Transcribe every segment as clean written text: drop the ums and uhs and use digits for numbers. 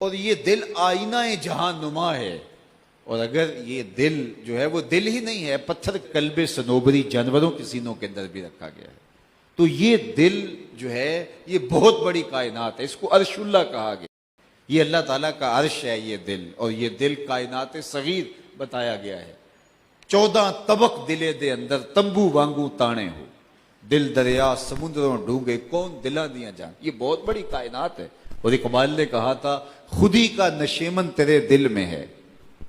और ये दिल आईना जहां नुमा है। और अगर ये दिल जो है वो दिल ही नहीं है, पत्थर कल्बे सनोबरी जानवरों के सीनों के अंदर भी रखा गया है। तो ये दिल जो है ये बहुत बड़ी कायनात है, इसको अर्शुल्लाह कहा गया। ये अल्लाह ताला का अर्श है ये दिल, और ये दिल कायनात सगीर बताया गया है। 14 तबक दिले दे अंदर तंबू वांगू ताने हो, दिल दरिया समुद्रों डूंगे कौन दिला दिया जान। ये बहुत बड़ी कायनात है। और इकबाल ने कहा था खुदी का नशेमन तेरे दिल में है,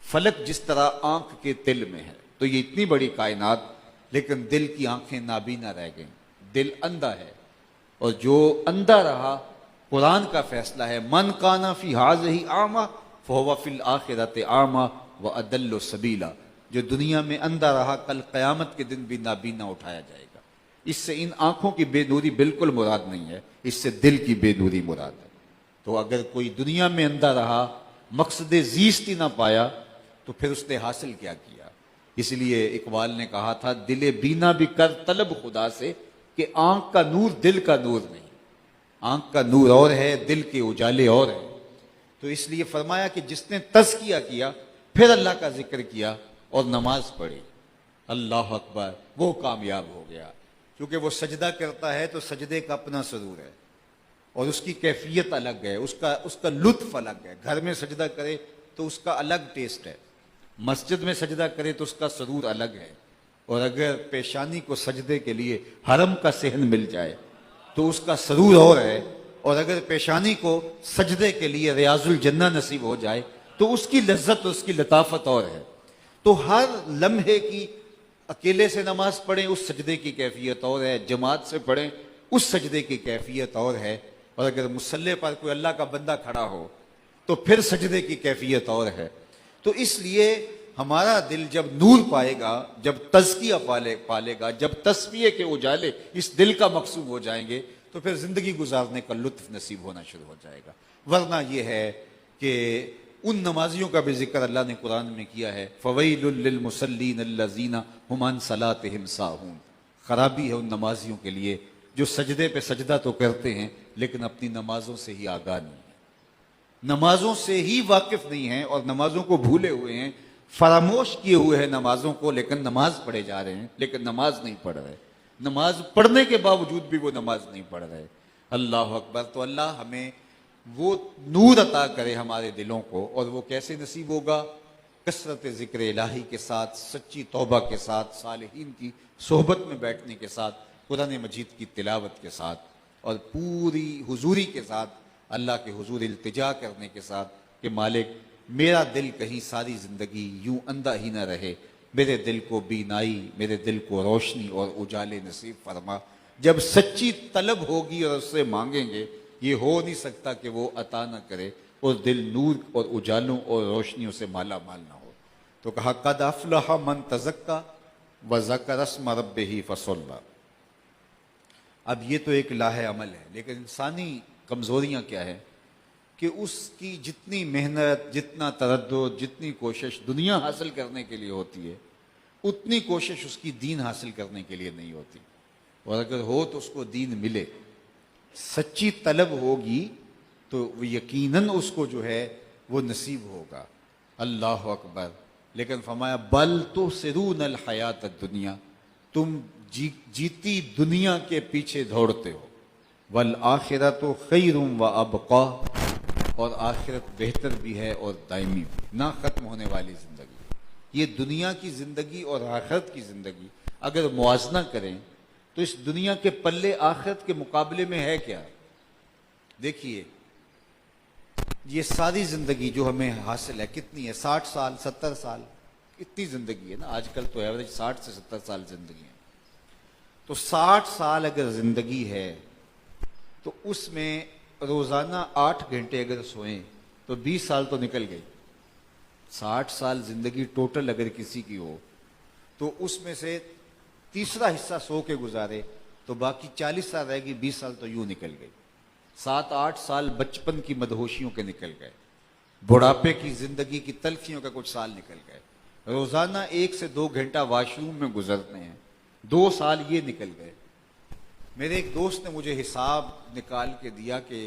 फलक जिस तरह आंख के तिल में है। तो ये इतनी बड़ी कायनात, लेकिन दिल की आंखें नाबीना रह गई, दिल अंधा है। और जो अंधा रहा, कुरान का फैसला है मन काना फी हाज ही आमा फहुवा फिल आखिरत आमा व अदल्लो सबीला। जो दुनिया में अंधा रहा, कल कयामत के दिन भी नाबीना उठाया जाएगा। इससे इन आंखों की बेनूरी बिल्कुल मुराद नहीं है, इससे दिल की बेनूरी मुराद है। तो अगर कोई दुनिया में अंधा रहा, मकसद जीस्त ही ना पाया, तो फिर उसने हासिल क्या किया। इसलिए इकबाल ने कहा था दिले बीना भी कर तलब खुदा से, कि आंख का नूर दिल का नूर नहीं, आंख का नूर और है, दिल के उजाले और है। तो इसलिए फरमाया कि जिसने तज़किया किया, फिर अल्लाह का जिक्र किया और नमाज पढ़ी, अल्लाह अकबर, वो कामयाब हो गया। क्योंकि वो सजदा करता है तो सजदे का अपना सरूर है और उसकी कैफियत अलग है, उसका लुत्फ अलग है। घर में सजदा करे तो उसका अलग टेस्ट है, मस्जिद में सजदा करे तो उसका सरूर अलग है। और अगर पेशानी को सजदे के लिए हरम का सहन मिल जाए तो उसका सरूर और है। और अगर पेशानी को सजदे के लिए रियाजुल जन्ना नसीब हो जाए तो उसकी लज्जत, उसकी लताफत और है। तो हर लम्हे की, अकेले से नमाज पढ़ें उस सजदे की कैफियत और है, जमात से पढ़ें उस सजदे की कैफियत और है। और अगर मुसल्ले पर कोई अल्लाह का बंदा खड़ा हो तो फिर सजदे की कैफियत और है। तो इसलिए हमारा दिल जब नूर पाएगा, जब तज़किया पालेगा, जब तस्बीह के उजाले इस दिल का मकसूद हो जाएंगे, तो फिर जिंदगी गुजारने का लुत्फ नसीब होना शुरू हो जाएगा। वरना यह है कि उन नमाजियों का भी जिक्र अल्लाह ने कुरान में किया है, फ़वैलुल लिल मुसल्लीन अल्लज़ीना हुम अन सलातिहिम साहून। खराबी है उन नमाजियों के लिए जो सजदे पे सजदा तो करते हैं लेकिन अपनी नमाजों से ही आगाह नहीं है, नमाजों से ही वाकिफ नहीं है और नमाजों को भूले हुए हैं, फरामोश किए हुए हैं नमाजों को, लेकिन नमाज पढ़े जा रहे हैं, लेकिन नमाज नहीं पढ़ रहे। नमाज पढ़ने के बावजूद भी वो नमाज नहीं पढ़ रहे। अल्लाह अकबर। तो अल्लाह हमें वो नूर अता करे हमारे दिलों को। और वो कैसे नसीब होगा? कसरत जिक्र इलाही के साथ, सच्ची तौबा के साथ, सालिहीन की सोहबत में बैठने के साथ, कुरान मजीद की तिलावत के साथ, और पूरी हुजूरी के साथ, अल्लाह के हुजूर इल्तिजा करने के साथ कि मालिक मेरा दिल कहीं सारी जिंदगी यूं अंधा ही ना रहे, मेरे दिल को बीनाई, मेरे दिल को रोशनी और उजाले नसीब फरमा। जब सच्ची तलब होगी और उससे मांगेंगे, ये हो नहीं सकता कि वो अता न करे और दिल नूर और उजालों और रोशनियों से माला माल ना हो। तो कहा कद अफलह मन तज़क्का व ज़करा अस्म रब्बिही फसल्ला। अब ये तो एक लाहे अमल है, लेकिन इंसानी कमजोरियां क्या है कि उसकी जितनी मेहनत, जितना तरद्दुद, जितनी कोशिश दुनिया हासिल करने के लिए होती है, उतनी कोशिश उसकी दीन हासिल करने के लिए नहीं होती। और अगर हो तो उसको दीन मिले, सच्ची तलब होगी तो वो यकीनन उसको जो है वो नसीब होगा। अल्लाह अकबर। लेकिन फरमाया बल तो सिरून अल हयात दुनिया, तुम जीती दुनिया के पीछे दौड़ते हो। वल आखिरत तो खैरुम व अबका, और आखिरत बेहतर भी है और दायमी भी, ना खत्म होने वाली जिंदगी। ये दुनिया की जिंदगी और आखिरत की जिंदगी अगर मुआजना करें तो इस दुनिया के पल्ले आखिरत के मुकाबले में है क्या? देखिए ये सारी जिंदगी जो हमें हासिल है कितनी है? 60 साल, 70 साल, इतनी जिंदगी है ना। आजकल तो एवरेज 60 से 70 साल जिंदगी है। तो 60 साल अगर जिंदगी है तो उसमें रोजाना 8 घंटे अगर सोएं तो 20 साल तो निकल गई। 60 साल जिंदगी टोटल अगर किसी की हो तो उसमें से तीसरा हिस्सा सो के गुजारे तो बाकी 40 साल रहेगी, 20 साल तो यूं निकल गई। 7-8 साल बचपन की मदहोशियों के निकल गए, बुढ़ापे की जिंदगी की तलखियों का कुछ साल निकल गए। रोजाना 1 से 2 घंटा वॉशरूम में गुजरते हैं, 2 साल ये निकल गए। मेरे एक दोस्त ने मुझे हिसाब निकाल के दिया कि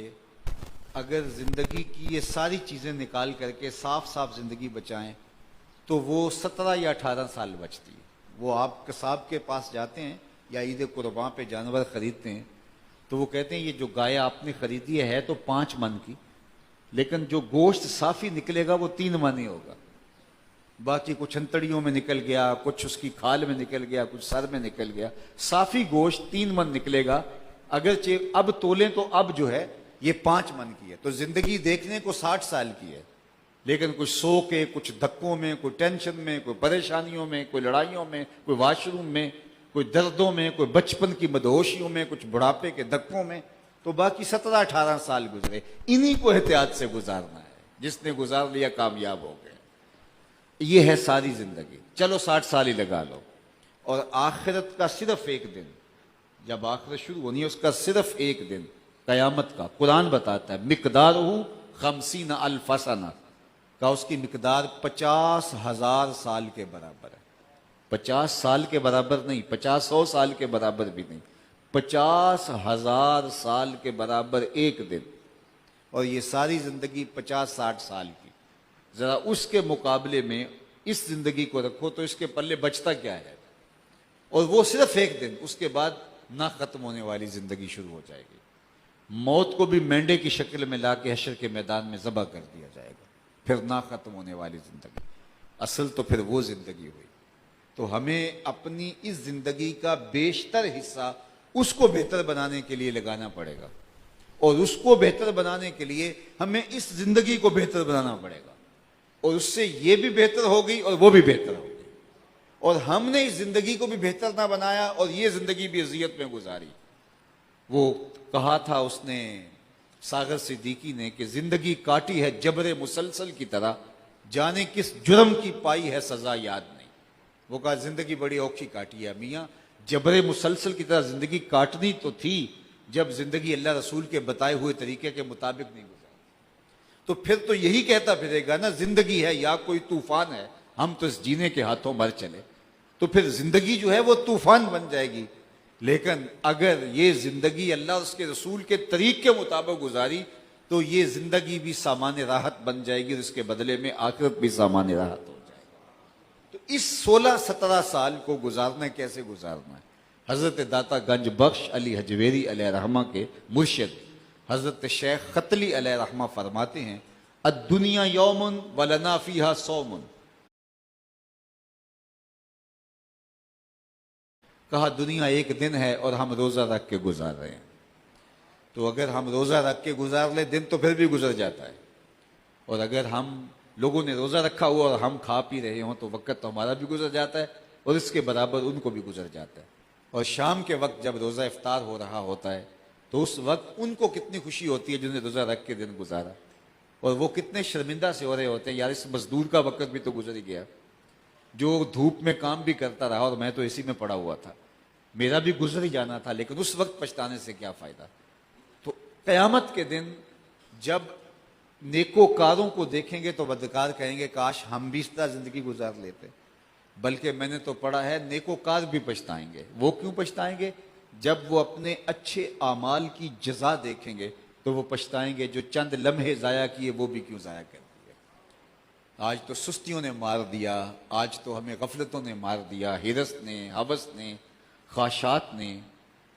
अगर जिंदगी की ये सारी चीजें निकाल करके साफ साफ जिंदगी बचाएं तो वो 17 या 18 साल बचती है। वो आप कसाब के पास जाते हैं या ईद कुर्बान पे जानवर खरीदते हैं तो वो कहते हैं ये जो गाय आपने खरीदी है तो 5 मन की, लेकिन जो गोश्त साफी निकलेगा वो 3 मन ही होगा। बाकी कुछ अंतड़ियों में निकल गया, कुछ उसकी खाल में निकल गया, कुछ सर में निकल गया, साफी गोश्त 3 मन निकलेगा। अगरचे अब तोलें तो अब जो है ये 5 मन की है। तो जिंदगी देखने को 60 साल की है, लेकिन कुछ सो के, कुछ धक्कों में, कोई टेंशन में, कोई परेशानियों में, कोई लड़ाइयों में, कोई वाशरूम में, कोई दर्दों में, कोई बचपन की मदहोशियों में, कुछ बुढ़ापे के धक्कों में, तो बाकी 17-18 साल गुजरे। इन्हीं को एहतियात से गुजारना है। जिसने गुजार लिया कामयाब हो गया। ये है सारी जिंदगी। चलो 60 साल ही लगा लो। और आखिरत का सिर्फ एक दिन, जब आखिरत शुरू होनी है उसका सिर्फ एक दिन, कयामत का, कुरान बताता है मिकदार 50 अल्फसना का, उसकी मिकदार 50,000 साल के बराबर है। 50 साल के बराबर नहीं, 50-100 साल के बराबर भी नहीं, 50,000 साल के बराबर एक दिन। और ये सारी जिंदगी 50-60 साल की, जरा उसके मुकाबले में इस जिंदगी को रखो तो इसके पल्ले बचता क्या है। और वो सिर्फ एक दिन, उसके बाद ना खत्म होने वाली जिंदगी शुरू हो जाएगी। मौत को भी मेंढे की शक्ल में लाके हशर के मैदान में ज़बह कर दिया जाएगा। फिर ना खत्म होने वाली जिंदगी, असल तो फिर वो जिंदगी हुई। तो हमें अपनी इस जिंदगी का बेशतर हिस्सा उसको बेहतर बनाने के लिए लगाना पड़ेगा, और उसको बेहतर बनाने के लिए हमें इस जिंदगी को बेहतर बनाना पड़ेगा। और उससे ये भी बेहतर हो गई और वो भी बेहतर हो गई। और हमने इस जिंदगी को भी बेहतर ना बनाया और ये जिंदगी भी अजियत में गुजारी। वो कहा था उसने, सागर सिद्दीकी ने, कि जिंदगी काटी है जबरे मुसलसल की तरह, जाने किस जुर्म की पाई है सजा याद नहीं। वो कहा जिंदगी बड़ी औखी काटी है मियाँ, जबरे मुसलसल की तरह जिंदगी काटनी तो थी जब जिंदगी अल्लाह रसूल के बताए हुए तरीके के मुताबिक नहीं गुजारी। तो फिर तो यही कहता फिरेगा ना, जिंदगी है या कोई तूफान है, हम तो इस जीने के हाथों मर चले। तो फिर जिंदगी जो है वो तूफान बन जाएगी। लेकिन अगर ये जिंदगी अल्लाह उसके रसूल के तरीके के मुताबिक गुजारी तो ये जिंदगी भी सामान्य राहत बन जाएगी और इसके बदले में आखिरत भी सामान्य राहत हो जाएगी। तो इस 16-17 साल को गुजारना कैसे गुजारना है, हजरत दाता गंज बख्श अली हजवेरी अलैहि रहमा के मुर्शिद हजरत शेख खतली अलैहि रहमा फरमाते हैं, अद्दुनिया यौमुन वलना फीहा सौमुन। कहा दुनिया एक दिन है और हम रोजा रख के गुजार रहे हैं। तो अगर हम रोजा रख के गुजार ले दिन तो फिर भी गुजर जाता है, और अगर हम लोगों ने रोजा रखा हुआ और हम खा पी रहे हों तो वक्त तो हमारा भी गुजर जाता है और इसके बराबर उनको भी गुजर जाता है। और शाम के वक्त जब रोजा इफ्तार हो रहा होता है तो उस वक्त उनको कितनी खुशी होती है जिन्हें रोजा रख के दिन गुजारा, और वो कितने शर्मिंदा से हो रहे होते हैं, यार इस मजदूर का वक्त भी तो गुजर ही गया, जो धूप में काम भी करता रहा और मैं तो इसी में पड़ा हुआ था, मेरा भी गुजर ही जाना था, लेकिन उस वक्त पछताने से क्या फायदा। तो कयामत के दिन जब नेकोकारों को देखेंगे तो बदकार कहेंगे काश हम भी इस तरह जिंदगी गुजार लेते। बल्कि मैंने तो पढ़ा है नेकोकार भी पछताएंगे। वो क्यों पछताएंगे? जब वो अपने अच्छे आमाल की जजा देखेंगे तो वो पछताएंगे जो चंद लम्हे जाया किए वो भी क्यों जाया कर दिए। आज तो सुस्तियों ने मार दिया, आज तो हमें गफलतों ने मार दिया, हिरस ने, हवस ने, ख्वाहिशात ने,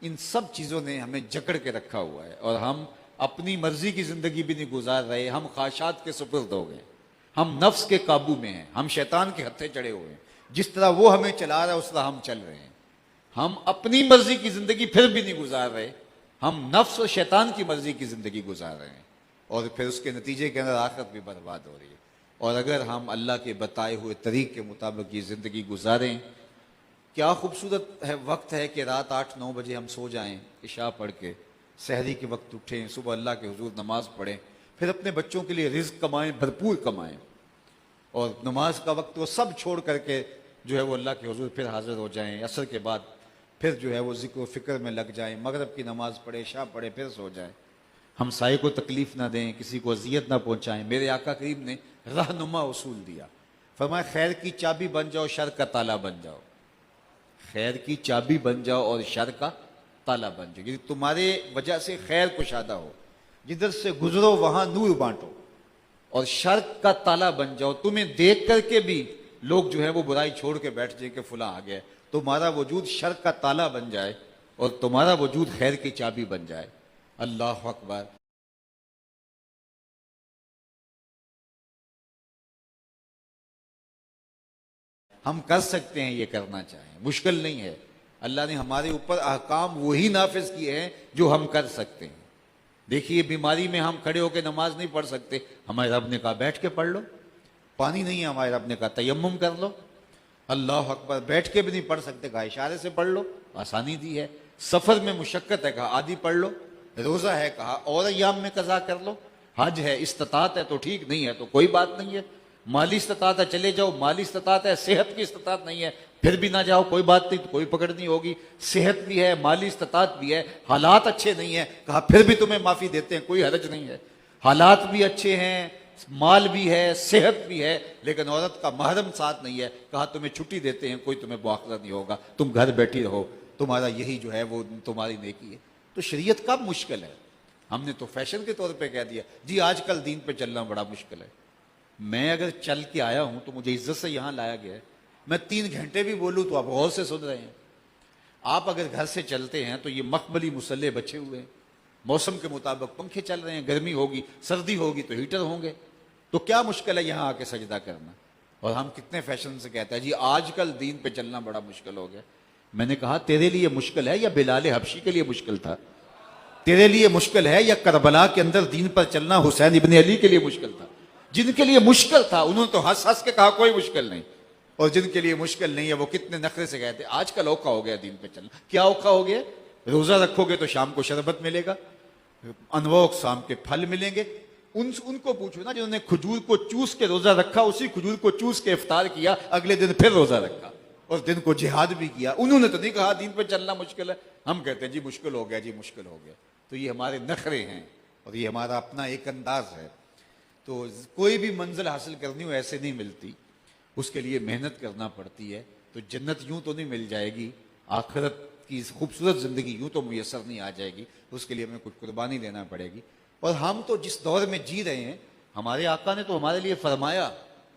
इन सब चीज़ों ने हमें जकड़ के रखा हुआ है और हम अपनी मर्जी की जिंदगी भी नहीं गुजार रहे। हम ख्वाहिशात के सुपुर्द हो गए, हम नफ्स के काबू में हैं, हम शैतान के हत्थे चढ़े हुए हैं। जिस तरह वो हमें चला रहा है उस तरह हम चल रहे हैं। हम अपनी मर्जी की जिंदगी फिर भी नहीं गुजार रहे, हम नफ्स और शैतान की मर्जी की जिंदगी गुजार रहे हैं, और फिर उसके नतीजे के अंदर आखिरत भी बर्बाद हो रही है। और अगर हम अल्लाह के बताए हुए तरीके के मुताबिक ये जिंदगी गुजारें, क्या खूबसूरत है वक्त है कि रात 8-9 बजे हम सो जाएं, इशा पढ़ के सहरी के वक्त उठें, सुबह अल्लाह के हुजूर नमाज पढ़ें, फिर अपने बच्चों के लिए रिज़्क़ कमाएं, भरपूर कमाएं, और नमाज का वक्त वो सब छोड़ करके जो है वो अल्लाह के हुजूर फिर हाजिर हो जाएं। असर के बाद फिर जो है वो ज़िक्र फ़िक्र में लग जाएं, मगरब की नमाज पढ़े, इशा पढ़े, फिर सो जाएं। हम साए को तकलीफ़ ना दें, किसी को अजियत ना पहुँचाएँ। मेरे आका करीम ने रहनुमा उसूल दिया, फरमाया खैर की चाबी बन जाओ, शर का ताला बन जाओ। खैर की चाबी बन जाओ और शर का ताला बन जाओ, यदि तुम्हारे वजह से खैर कुशादा हो, जिधर से गुजरो वहां नूर बांटो और शर्क का ताला बन जाओ। तुम्हें देख करके भी लोग जो है वो बुराई छोड़ के बैठ जाए कि फुला आ गया। तुम्हारा वजूद शर्क का ताला बन जाए और तुम्हारा वजूद खैर की चाबी बन जाए। अल्लाह अकबर। हम कर सकते हैं, ये करना चाहें, मुश्किल नहीं है। अल्लाह ने हमारे ऊपर अहकाम वही नाफिज किए हैं जो हम कर सकते हैं। देखिए, बीमारी में हम खड़े होकर नमाज नहीं पढ़ सकते, हमारे रब ने कहा बैठ के पढ़ लो। पानी नहीं है, हमारे रब ने कहा तयम्मुम कर लो। अल्लाह अकबर। बैठ के भी नहीं पढ़ सकते, कहा इशारे से पढ़ लो, आसानी दी है। सफर में मुशक्कत है, कहा आधी पढ़ लो। रोजा है, कहा और अय्याम में कज़ा कर लो। हज है, इस्तात है तो ठीक, नहीं है तो कोई बात नहीं है। माली इस्तात है, चले जाओ। माली इस्तात है, सेहत की इस्तात नहीं है, फिर भी ना जाओ, कोई बात नहीं, तो कोई पकड़ नहीं होगी। सेहत भी है, माली इस्तात भी है, हालात अच्छे नहीं है, कहा फिर भी तुम्हें माफी देते हैं, कोई हरज नहीं है। हालात भी अच्छे हैं, माल भी है, सेहत भी है, लेकिन औरत का महरम साथ नहीं है, कहा तुम्हें छुट्टी देते हैं, कोई तुम्हें मुआखजा नहीं होगा, तुम घर बैठी रहो, तुम्हारा यही जो है वो तुम्हारी नेकी है। तो शरीयत कब मुश्किल है? हमने तो फैशन के तौर पे कह दिया जी आजकल दीन पे चलना बड़ा मुश्किल है। मैं अगर चल के आया हूं तो मुझे इज्जत से यहां लाया गया है। मैं 3 घंटे भी बोलूं तो आप गौर से सुन रहे हैं। आप अगर घर से चलते हैं तो ये मखमली मुसल्ले बचे हुए हैं, मौसम के मुताबिक पंखे चल रहे हैं, गर्मी होगी, सर्दी होगी तो हीटर होंगे, तो क्या मुश्किल है यहां आके सजदा करना? और हम कितने फैशन से कहते हैं जी आजकल दीन पे चलना बड़ा मुश्किल हो गया। मैंने कहा तेरे लिए मुश्किल है या बिलाल हबशी के लिए मुश्किल था? तेरे लिए मुश्किल है या करबला के अंदर दीन पर चलना हुसैन इब्ने अली के लिए मुश्किल था? जिनके लिए मुश्किल था उन्होंने तो हंस हंस के कहा कोई मुश्किल नहीं, और जिनके लिए मुश्किल नहीं है वो कितने नखरे से कहते आजकल औखा हो गया दीन पे चलना। क्या औखा हो गया? रोजा रखोगे तो शाम को शरबत मिलेगा, अनवोक शाम के फल मिलेंगे। उनको पूछो ना जिन्होंने खजूर को चूस के रोजा रखा, उसी खजूर को चूस के इफ्तार किया, अगले दिन फिर रोजा रखा और दिन को जिहाद भी किया। उन्होंने तो नहीं कहा दीन पे चलना मुश्किल है। हम कहते हैं जी मुश्किल हो गया, जी मुश्किल हो गया। तो ये हमारे नखरे हैं और ये हमारा अपना एक अंदाज है। तो कोई भी मंजिल हासिल करनी हो ऐसे नहीं मिलती, उसके लिए मेहनत करना पड़ती है। तो जन्नत यूं तो नहीं मिल जाएगी, आखिरत की खूबसूरत जिंदगी यूं तो मुयसर नहीं आ जाएगी, उसके लिए हमें कुछ कुर्बानी देना पड़ेगी। और हम तो जिस दौर में जी रहे हैं, हमारे आका ने तो हमारे लिए फरमाया,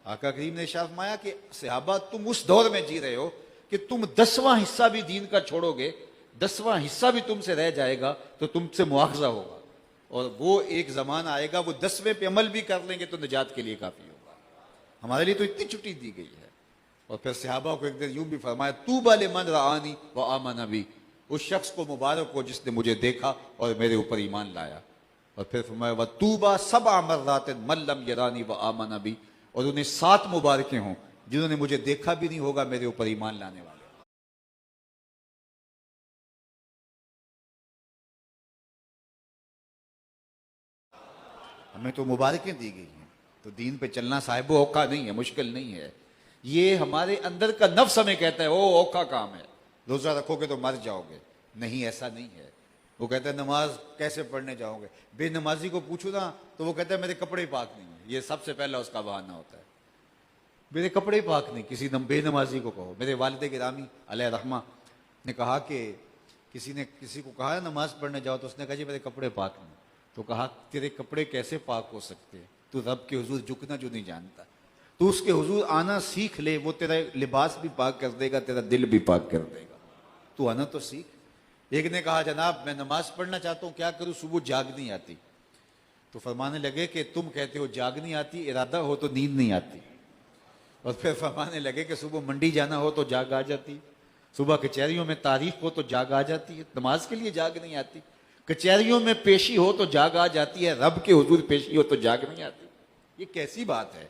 आका करीम ने इरशाद फरमाया कि सहाबा तुम उस दौर में जी रहे हो कि तुम 10वां हिस्सा भी दीन का छोड़ोगे, 10वां हिस्सा भी तुमसे रह जाएगा तो तुमसे मुआवजा होगा। और वो एक जमाना आएगा वो 10वें पे अमल भी कर लेंगे तो निजात के लिए काफी होगा। हमारे लिए तो इतनी छुट्टी दी गई है। और फिर सहाबा को एक दिन यूं भी फरमाया तूबा लिमन रानी व आमन भी, उस शख्स को मुबारक हो जिसने मुझे देखा और मेरे ऊपर ईमान लाया। और फिर फरमाया व तूबा सबा मर्रात मल्लम यरानी व आमन भी, और उन्हें 7 मुबारकें हों जिन्होंने मुझे देखा भी नहीं होगा मेरे ऊपर ईमान लाने वाले। हमें तो मुबारकें दी गई हैं। तो दीन पे चलना साहिब औखा नहीं है, मुश्किल नहीं है। ये हमारे अंदर का नफ्स हमें कहता है ओ औखा काम है, रोजा रखोगे तो मर जाओगे। नहीं, ऐसा नहीं है। वो कहता है नमाज कैसे पढ़ने जाओगे? बेनमाजी को पूछो ना तो वो कहता है मेरे कपड़े पाक नहीं है। ये सबसे पहला उसका बहाना होता है, मेरे कपड़े पाक नहीं। किसी बेनमाजी को कहो, मेरे वालिद गिरामी अलैहि रहमा ने कहा कि किसी ने किसी को कहा नमाज पढ़ने जाओ तो उसने कहा जी मेरे कपड़े पाक नहीं। तो कहा तेरे कपड़े कैसे पाक हो सकते हैं? तू रब के हुजूर झुकना जो नहीं जानता, तू उसके हुजूर आना सीख ले, वो तेरा लिबास भी पाक कर देगा, तेरा दिल भी पाक कर देगा। तू आना तो सीख। एक ने कहा जनाब मैं नमाज पढ़ना चाहता हूँ, क्या करूँ? सुबह जाग नहीं आती। तो फरमाने लगे कि तुम कहते हो जाग नहीं आती, इरादा हो तो नींद नहीं आती। और फिर फरमाने लगे कि सुबह मंडी जाना हो तो जाग आ जाती, सुबह कचहरियों में तारीख हो तो जाग आ जाती है, नमाज के लिए जाग नहीं आती। कचहरियों में पेशी हो तो जाग आ जाती है, रब के हुजूर पेशी हो तो जाग नहीं आती। ये कैसी बात है?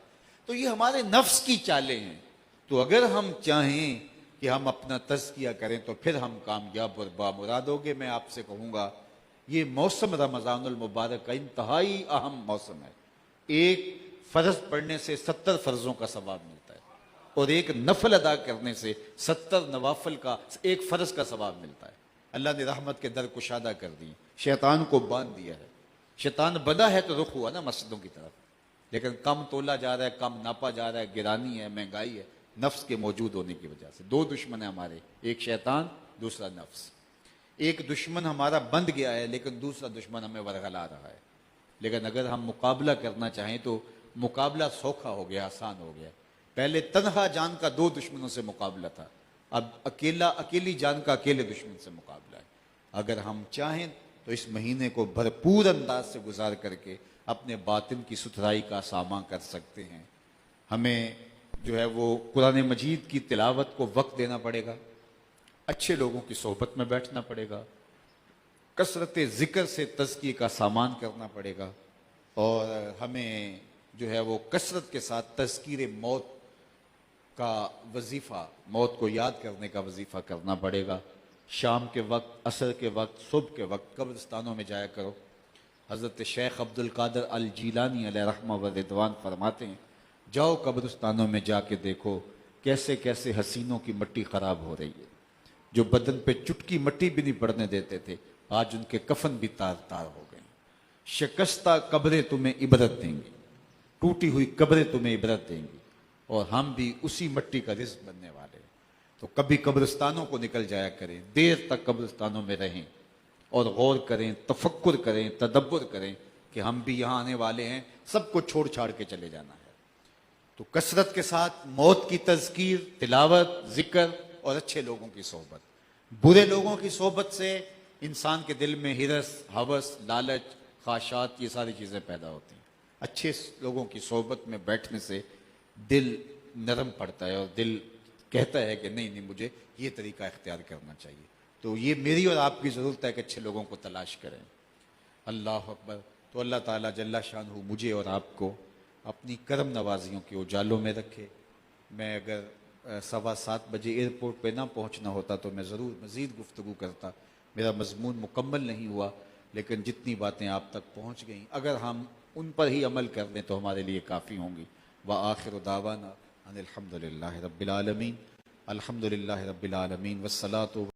तो ये हमारे नफ्स की चालें हैं। तो अगर हम चाहें कि हम अपना तज़किया करें तो फिर हम कामयाब और बामुराद होंगे। मैं आपसे कहूँगा ये मौसम रमज़ानुल मुबारक का इंतहाई अहम मौसम है। एक फ़र्ज पढ़ने से 70 फ़र्ज़ों का सवाब मिलता है और एक नफल अदा करने से 70 नवाफल का एक फ़र्ज का सवाब मिलता है। अल्लाह ने रहमत के दर कुशादा कर दी, शैतान को बांध दिया है। शैतान बना है तो रुख हुआ ना मस्जिदों की तरफ, लेकिन कम तोला जा रहा है, कम नापा जा रहा है, गिरानी है, महंगाई है, नफ्स के मौजूद होने की वजह से। 2 दुश्मन है हमारे, एक शैतान, दूसरा नफ्स। एक दुश्मन हमारा बंद गया है लेकिन दूसरा दुश्मन हमें वरगला रहा है। लेकिन अगर हम मुकाबला करना चाहें तो मुकाबला सौखा हो गया, आसान हो गया। पहले तन्हा जान का दो दुश्मनों से मुकाबला था, अब अकेली जान का अकेले दुश्मन से मुकाबला है। अगर हम चाहें तो इस महीने को भरपूर अंदाज से गुजार करके अपने बातिन की सुथराई का सामा कर सकते हैं। हमें जो है वो कुरान मजीद की तिलावत को वक्त देना पड़ेगा, अच्छे लोगों की सोहबत में बैठना पड़ेगा, कसरत जिक्र से तज़किये का सामान करना पड़ेगा, और हमें जो है वो कसरत के साथ तज़कीर मौत का वजीफ़ा, मौत को याद करने का वजीफ़ा करना पड़ेगा। शाम के वक्त, असर के वक्त, सुबह के वक्त कब्रिस्तानों में जाया करो। हज़रत शेख अब्दुल कादिर अल जीलानी अलैहि रहमा व रिदवान फरमाते हैं, जाओ कब्रिस्तानों में जाके देखो कैसे कैसे हसीनों की मिट्टी ख़राब हो रही है। जो बदन पे चुटकी मिट्टी भी नहीं पड़ने देते थे, आज उनके कफन भी तार तार हो गए। शिकस्ता कब्रें तुम्हें इबरत देंगी, टूटी हुई कब्रें तुम्हें इबरत देंगी, और हम भी उसी मिट्टी का रिज़्क़ बनने वाले हैं। तो कभी कब्रिस्तानों को निकल जाया करें, देर तक कब्रिस्तानों में रहें और गौर करें, तफक्कुर करें, तदब्बुर करें कि हम भी यहाँ आने वाले हैं, सबको छोड़ छाड़ के चले जाना है। तो कसरत के साथ मौत की तज़कीर, तिलावत, जिक्र और अच्छे लोगों की सोहबत। बुरे लोगों की सोहबत से इंसान के दिल में हिरस, हवस, लालच, ख्वाहिशात, ये सारी चीज़ें पैदा होती हैं। अच्छे लोगों की सोहबत में बैठने से दिल नरम पड़ता है और दिल कहता है कि नहीं नहीं, मुझे ये तरीका इख्तियार करना चाहिए। तो ये मेरी और आपकी ज़रूरत है कि अच्छे लोगों को तलाश करें। अल्लाह अकबर। तो अल्लाह ताला जल्ला शानहू मुझे और आपको अपनी करम नवाजियों के उजालों में रखे। मैं अगर 7:15 बजे एयरपोर्ट पे ना पहुंचना होता तो मैं ज़रूर मज़ीद गुफ्तगू करता। मेरा मजमून मुकम्मल नहीं हुआ, लेकिन जितनी बातें आप तक पहुंच गईं, अगर हम उन पर ही अमल कर लें तो हमारे लिए काफ़ी होंगी। व आखिर दावाना अनिल हम्दुलिल्लाहि रब्बिल आलमीन, अल्हम्दुलिल्लाहि रब्बिल आलमीन, वस्सलातु